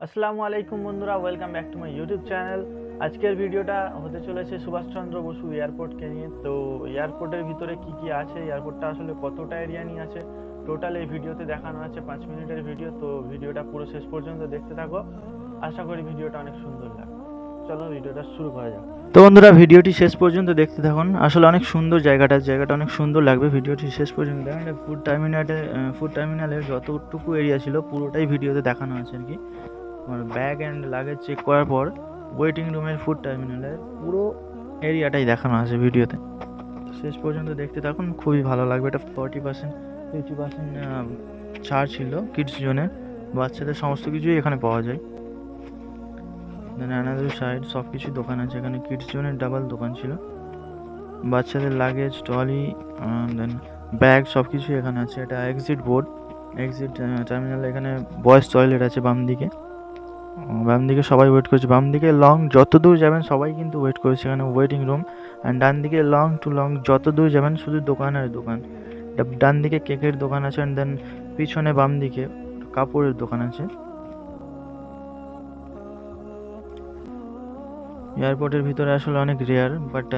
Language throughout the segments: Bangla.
আসসালামু আলাইকুম বন্ধুরা, welcome back to my YouTube channel. আজকের ভিডিওটা হতে চলেছে সুভাষচন্দ্র বসু এয়ারপোর্টকে নিয়ে। তো এয়ারপোর্টের ভিতরে কি কি আছে, এয়ারপোর্টটা আসলে কতটা এরিয়া নিয়ে আছে, টোটাল এই ভিডিওতে দেখানো আছে 5 মিনিটের ভিডিও। তো ভিডিওটা পুরো শেষ পর্যন্ত দেখতে থাকো, আশা করি ভিডিওটা অনেক সুন্দর লাগবে। চলো ভিডিওটা শুরু করা যাক। তো বন্ধুরা, ভিডিওটি শেষ পর্যন্ত দেখতে থাকুন, আসলে অনেক সুন্দর জায়গাটা অনেক সুন্দর লাগবে। ভিডিওটি শেষ পর্যন্ত দেখেন। ফুড টার্মিনালের যতটুকু এরিয়া ছিল পুরোটাই ভিডিওতে দেখানো আছে আর কি। আমার ব্যাগ অ্যান্ড লাগেজ চেক করার পর ওয়েটিং রুমের ফুড টার্মিনালের পুরো এরিয়াটাই দেখানো আছে ভিডিওতে। শেষ পর্যন্ত দেখতে থাকুন, খুবই ভালো লাগবে। এটা 50% ছাড় ছিল কিডস জোনে, বাচ্চাদের সমস্ত কিছুই এখানে পাওয়া যায়। দেন অ্যানাদার সাইড সব কিছু দোকান আছে এখানে। কিডস জোনের ডাবল দোকান ছিল, বাচ্চাদের লাগেজ, ট্রলি, দেন ব্যাগ সব কিছুই এখানে আছে। এটা এক্সিট টার্মিনাল। এখানে বয়েজ টয়লেট আছে বাম দিকে সবাই ওয়েট করছে। বাম দিকে লং যত দূর যাবেন সবাই কিন্তু ওয়েট করেছে এখানে, ওয়েটিং রুম। অ্যান্ড ডান দিকে লং যত দূর যাবেন শুধু দোকান আর দোকান। ডান দিকে কেকের দোকান আছে, অ্যান্ড দেন পিছনে বাম দিকে কাপড়ের দোকান আছে। এয়ারপোর্টের ভিতরে আসলে অনেক রেয়ার, বাট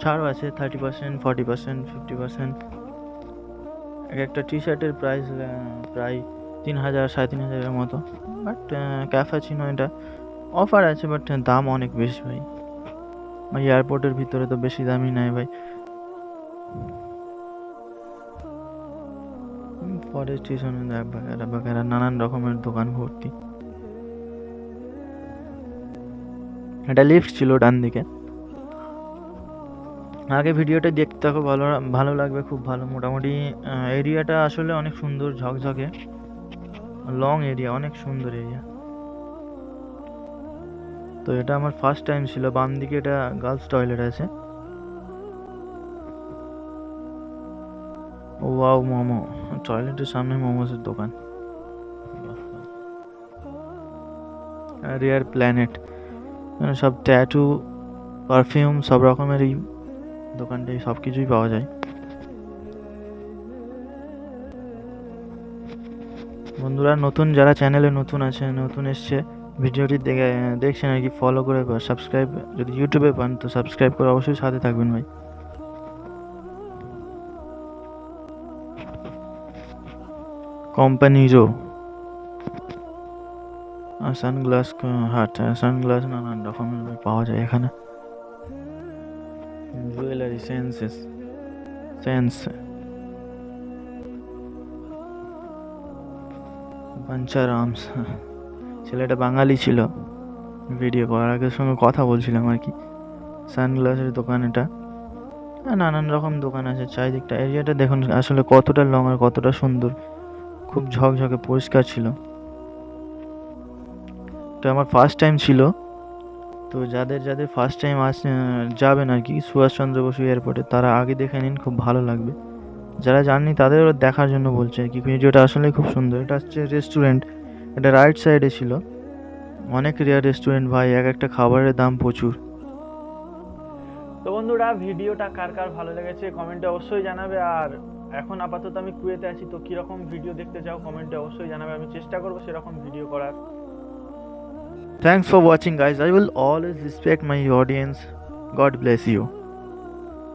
ছাড়ও আছে 30%, 40%, 50%। একটা টি শার্টের প্রাইস প্রায় 3,000, 3,500-এর মতো। বাট ক্যাফাচিনো এটা অফার আছে, বাট দাম অনেক বেশি ভাই। এয়ারপোর্টের ভিতরে তো বেশি দামই নাই ভাই। পরে স্টেশনে দেখ বাগেরা নানান রকমের দোকান ভর্তি। এটা লিফট ছিল ডান দিকে। আগে ভিডিওটা দেখতে থাকো, ভালো লাগবে, খুব ভালো। মোটামুটি এরিয়াটা আসলে অনেক সুন্দর, ঝকঝকে লং এরিয়া, অনেক সুন্দর এরিয়া। তো এটা আমার ফার্স্ট টাইম ছিল। বাম দিকে এটা গার্লস টয়লেট আছে। ওয়াও, মোমো, টয়লেটের সামনে মোমোসের দোকান। রেয়ার প্ল্যানেট, সব ট্যাটু, পারফিউম সব রকমের এই দোকানটাই সব কিছুই পাওয়া যায়। বন্ধুরা, যারা চ্যানেলে নতুন এসছে, ভিডিওটি দেখছেন আর কি, ফলো করে সাবস্ক্রাইব, যদি ইউটিউবে পান তো সাবস্ক্রাইব করে অবশ্যই সাথে থাকবেন ভাই। কোম্পানিরও সানগ্লাস সানগ্লাস নানান রকমের পাওয়া যায় এখানে। জুয়েলারি, সেন্স পাঞ্চারামস। ছেলেটা বাঙালি ছিল, ভিডিও করার আগে সঙ্গে কথা বলছিলাম আর কি। সানগ্লাসের দোকান এটা। নানান রকম দোকান আছে চারিদিকটা। এরিয়াটা দেখুন আসলে কতটা লং আর কতটা সুন্দর, খুব ঝকঝকে পরিষ্কার ছিল। তো আমার ফার্স্ট টাইম ছিল। তো যাদের ফার্স্ট টাইম যাবেন আর কি সুভাষচন্দ্র বসু এয়ারপোর্টে, তারা আগে দেখে নিন, খুব ভালো লাগবে। যারা জাননি তাদেরও দেখার জন্য বলছে আর কি। ভিডিওটা আসলে খুব সুন্দর। এটা হচ্ছে রেস্টুরেন্ট, এটা রাইট সাইডে ছিল। অনেক রেয়ার রেস্টুরেন্ট ভাই, একটা খাবারের দাম প্রচুর। তো বন্ধুরা, ভিডিওটা কার কার ভালো লেগেছে কমেন্টে অবশ্যই জানাবে। আর এখন আপাতত আমি কুয়েতে আছি, তো কীরকম ভিডিও দেখতে চাও কমেন্টে অবশ্যই জানাবে, আমি চেষ্টা করবো সেরকম ভিডিও করার। Thanks for watching guys. I will always respect my audience. God bless you.